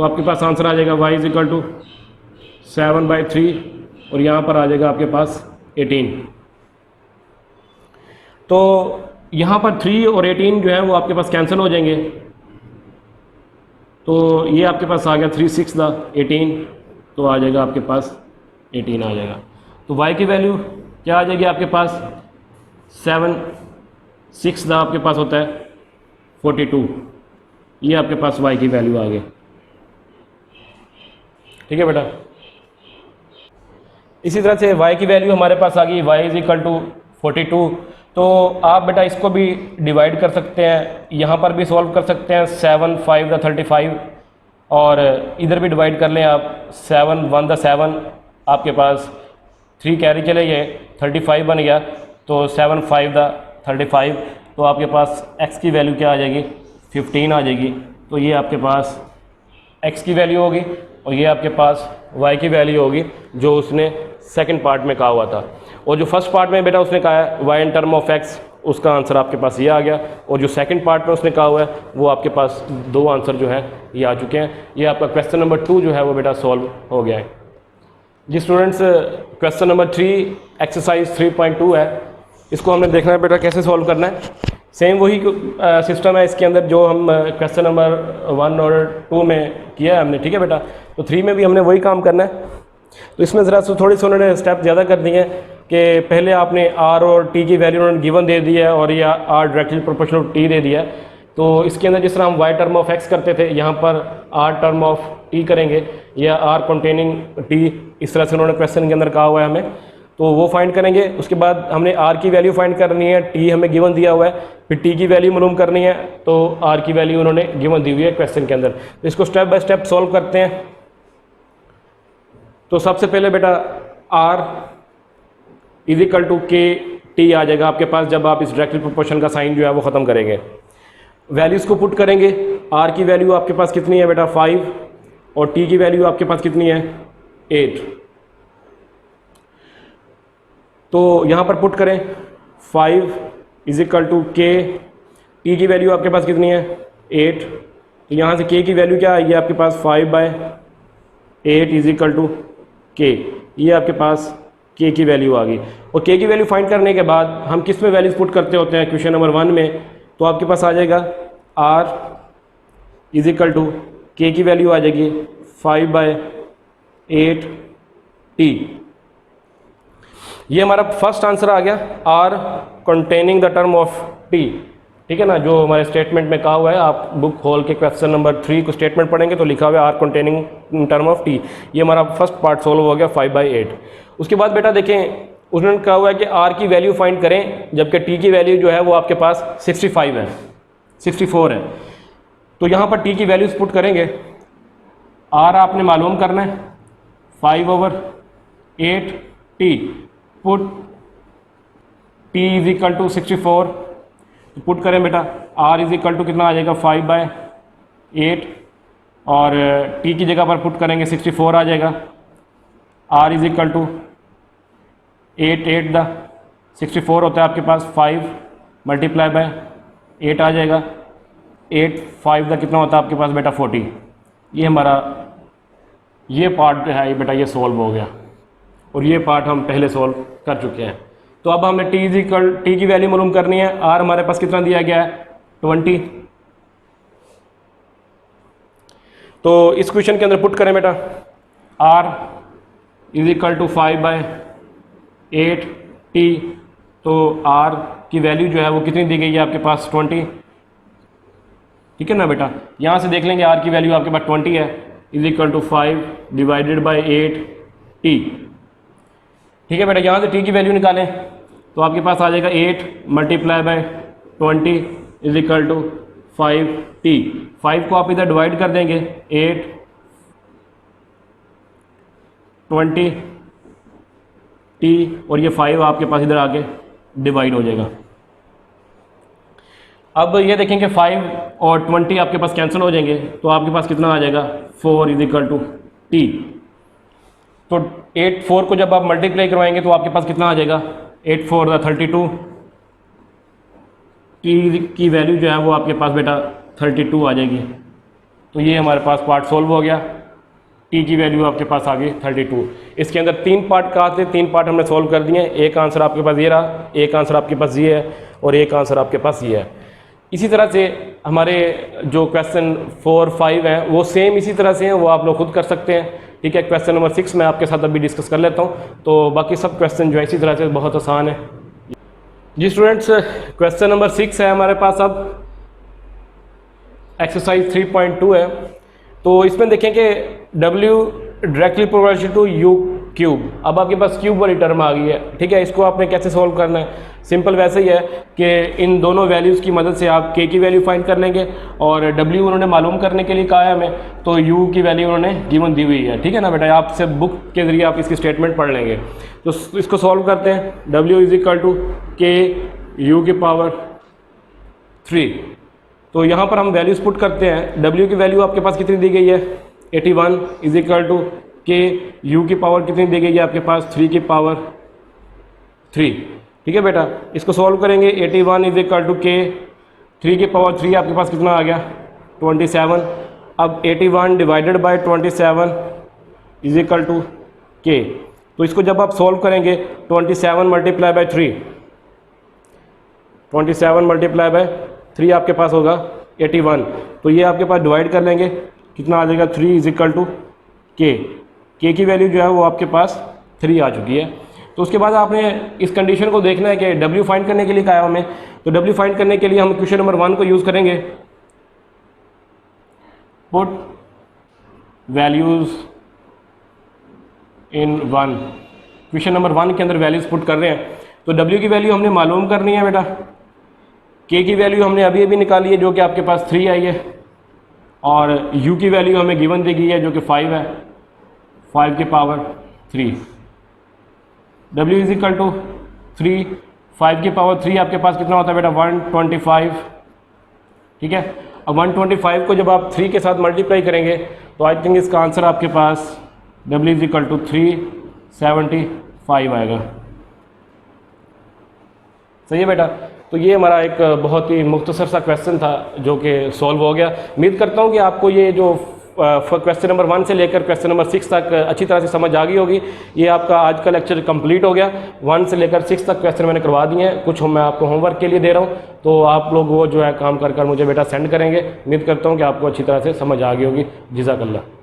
तो आपके पास आंसर आ जाएगा y इज इक्वल टू 7/3 और यहाँ पर आ जाएगा आपके पास 18। तो यहाँ पर 3 और 18 जो है वो आपके पास कैंसिल हो जाएंगे, तो ये आपके पास आ गया 3 6 18, तो आ जाएगा आपके पास 18 आ जाएगा। तो y की वैल्यू क्या आ जाएगी आपके पास 7 6 आपके पास होता है 42, ये आपके पास y की वैल्यू आ गई। ठीक है बेटा। इसी तरह से y की वैल्यू हमारे पास आ गई, y इज इक्वल टू 42। तो आप बेटा इसको भी डिवाइड कर सकते हैं, यहाँ पर भी सॉल्व कर सकते हैं 7 5 35, और इधर भी डिवाइड कर लें आप 7 1 7, आपके पास 3 कैरी चले गए 35 बन गया, तो 7 5 35, तो आपके पास x की वैल्यू क्या आ जाएगी 15 आ जाएगी। तो ये आपके पास x की वैल्यू होगी और ये आपके पास y की वैल्यू होगी जो उसने सेकंड पार्ट में कहा हुआ था। और जो फर्स्ट पार्ट में बेटा उसने कहा है y in term of x, उसका आंसर आपके पास ये आ गया, और जो सेकंड पार्ट में उसने कहा हुआ है वो आपके पास 2 आंसर जो है ये आ चुके हैं। ये आपका क्वेश्चन नंबर 2 जो है वो बेटा सॉल्व हो गया है। जी स्टूडेंट्स, क्वेश्चन नंबर 3 एक्सरसाइज 3.2 है, इसको हमने देखना है बेटा कैसे सॉल्व करना है। सेम वही सिस्टम है इसके अंदर जो हम क्वेश्चन नंबर 1 और 2 में किया है हमने। ठीक है बेटा, तो 3 में भी हमने वही काम करना है। तो इसमें ज़रा थोड़ी सी उन्होंने स्टेप ज़्यादा कर दिए हैं कि पहले आपने r और t की वैल्यू उन्होंने गिवन दे दी है और या r डायरेक्टली प्रोपोर्शनल t दे दिया है। तो इसके अंदर जिस तरह हम y टर्म ऑफ x करते थे, यहाँ पर r टर्म ऑफ t करेंगे या r कंटेनिंग t, इस तरह से उन्होंने क्वेश्चन के अंदर कहा हुआ है हमें, तो वो फाइंड करेंगे। उसके बाद हमने r की वैल्यू फाइंड करनी है, t हमें गिवन दिया हुआ है, फिर t की वैल्यू मालूम करनी है, तो r की वैल्यू उन्होंने गिवन दी हुई है क्वेश्चन के अंदर। तो इसको स्टेप बाय स्टेप सॉल्व करते हैं। तो सबसे पहले बेटा r इज इक्वल टू के टी आ जाएगा आपके पास जब आप इस डायरेक्टली प्रोपोर्शन का साइन जो है वो ख़त्म करेंगे। वैल्यूज़ को पुट करेंगे, r की वैल्यू आपके पास कितनी है बेटा 5 और t की वैल्यू आपके पास कितनी है 8। तो यहाँ पर पुट करें 5 इज इक्वल टू के, टी की वैल्यू आपके पास कितनी है 8, तो यहाँ से k की वैल्यू क्या आएगी आपके पास 5/8 इज इक्वल टू के, ये आपके पास k की वैल्यू आ गई। और k की वैल्यू फाइंड करने के बाद हम किस में वैल्यूज पुट करते होते हैं क्वेश्चन नंबर 1 में, तो आपके पास आ जाएगा r इज इक्वल टू के की वैल्यू आ जाएगी 5/8 t। ये हमारा फर्स्ट आंसर आ गया, r containing the term of t। ठीक है ना, जो हमारे स्टेटमेंट में कहा हुआ है, आप बुक खोल के क्वेश्चन नंबर 3 को स्टेटमेंट पढ़ेंगे तो लिखा हुआ है r containing term of t। ये हमारा फर्स्ट पार्ट सॉल्व हो गया 5/8। उसके बाद बेटा देखें उन्होंने कहा हुआ है कि r की वैल्यू फाइंड करें, जबकि t की वैल्यू जो है वो आपके पास 64 है। तो यहाँ पर t की वैल्यूज पुट करेंगे, r आपने मालूम करना है 5/8 t, put t is equal to 64, तो पुट करें बेटा r इज इक्वल टू कितना आ जाएगा 5/8 और t की जगह पर पुट करेंगे 64 आ जाएगा। r इज इक्वल टू 8 64 होता है आपके पास 5 × 8 आ जाएगा, 8 5 कितना होता है आपके पास बेटा 40। ये हमारा ये पार्ट है ये बेटा ये सॉल्व हो गया, और ये पार्ट हम पहले सॉल्व कर चुके हैं। तो अब हमने t की वैल्यू मालूम करनी है, r हमारे पास कितना दिया गया है 20। तो इस क्वेश्चन के अंदर पुट करें बेटा r is equal to 5/8 t, तो r की वैल्यू जो है वो कितनी दी गई है आपके पास 20। ठीक है ना बेटा, यहाँ से देख लेंगे r की वैल्यू आपके पास 20 है, इज इक्वल टू 5/8 t। ठीक है बेटा, यहाँ से t की वैल्यू निकालें तो आपके पास आ जाएगा 8 × 20 इज इक्वल टू 5t। 5 को आप इधर डिवाइड कर देंगे, 8 20 t और ये 5 आपके पास इधर आके डिवाइड हो जाएगा। अब ये देखेंगे 5 और 20 आपके पास कैंसिल हो जाएंगे, तो आपके पास कितना आ जाएगा 4 इज इक्वल टू t। तो 8 4 को जब आप मल्टीप्लाई करवाएंगे तो आपके पास कितना आ जाएगा 8 4 32, t की वैल्यू जो है वो आपके पास बेटा 32 आ जाएगी। तो ये हमारे पास पार्ट सोल्व हो गया। टी की वैल्यू आपके पास आ गई 32। इसके अंदर 3 पार्ट कहा थे, 3 पार्ट हमने सोल्व कर दिए। एक आंसर आपके पास ये रहा, एक आंसर आपके पास ये है और एक आंसर आपके पास ये है। इसी तरह से हमारे जो क्वेश्चन 4, 5 हैं वो सेम इसी तरह से हैं, वो आप लोग खुद कर सकते हैं। ठीक है, क्वेश्चन नंबर 6 मैं आपके साथ अभी डिस्कस कर लेता हूँ। तो बाकी सब क्वेश्चन जो है इसी तरह से बहुत आसान है जी स्टूडेंट्स। क्वेश्चन नंबर 6 है हमारे पास, अब एक्सरसाइज 3.2 है। तो इसमें देखें कि W directly proportional to U cube. अब आपके पास क्यूब वाली टर्म आ गई है। ठीक है, इसको आपने कैसे सॉल्व करना है? सिंपल वैसे ही है कि इन दोनों वैल्यूज़ की मदद से आप K की वैल्यू फाइंड कर लेंगे और W उन्होंने मालूम करने के लिए कहा है हमें, तो U की वैल्यू उन्होंने गिवन दी हुई है। ठीक है ना बेटा, आपसे बुक के ज़रिए आप इसकी स्टेटमेंट पढ़ लेंगे। तो इसको सॉल्व करते हैं। W is equal to K U की पावर 3। तो यहाँ पर हम वैल्यूज़ पुट करते हैं। W की वैल्यू आपके पास कितनी दी गई है? 81 is equal to K U की पावर कितनी दी गई है आपके पास? 3 की पावर 3। ठीक है बेटा, इसको सॉल्व करेंगे। 81 इज इक्वल टू K 3 की पावर 3 आपके पास कितना आ गया? 27। अब 81 divided by 27 is equal to K। तो इसको जब आप सॉल्व करेंगे 27 मल्टीप्लाई बाय 3, 27 मल्टीप्लाई बाय 3 आपके पास होगा 81। तो ये आपके पास डिवाइड कर लेंगे, कितना आ जाएगा? 3 is equal to K। K की वैल्यू जो है वो आपके पास 3 आ चुकी है। तो उसके बाद आपने इस कंडीशन को देखना है कि W फाइंड करने के लिए कहा है हमें। तो W फाइंड करने के लिए हम क्वेश्चन नंबर 1 को यूज़ करेंगे। पुट वैल्यूज़ इन 1। क्वेश्चन नंबर 1 के अंदर वैल्यूज़ पुट कर रहे हैं। तो W की वैल्यू हमने मालूम करनी है बेटा। K की वैल्यू हमने अभी अभी निकाली है जो कि आपके पास 3 आई है, और U की वैल्यू हमें गिवन दी गई है जो कि 5 है, 5 की power 3। W is equal to 3, 5 की पावर 3 आपके पास कितना होता है बेटा? 125। ठीक है, अब 125 को जब आप 3 के साथ मल्टीप्लाई करेंगे तो आई थिंक इसका आंसर आपके पास W इज इक्वल टू 375 आएगा। सही है बेटा। तो ये हमारा एक बहुत ही मुख्तसर सा क्वेश्चन था जो कि सॉल्व हो गया। उम्मीद करता हूँ कि आपको ये जो क्वेश्चन नंबर 1 से लेकर क्वेश्चन नंबर 6 तक अच्छी तरह से समझ आ गई होगी। ये आपका आज का लेक्चर कंप्लीट हो गया। 1 से लेकर 6 तक क्वेश्चन मैंने करवा दिए हैं, कुछ मैं आपको होमवर्क के लिए दे रहा हूँ, तो आप लोग वो जो है काम कर मुझे बेटा सेंड करेंगे। उम्मीद करता हूँ कि आपको अच्छी तरह से समझ आ गई होगी। जज़ाकल्लाह।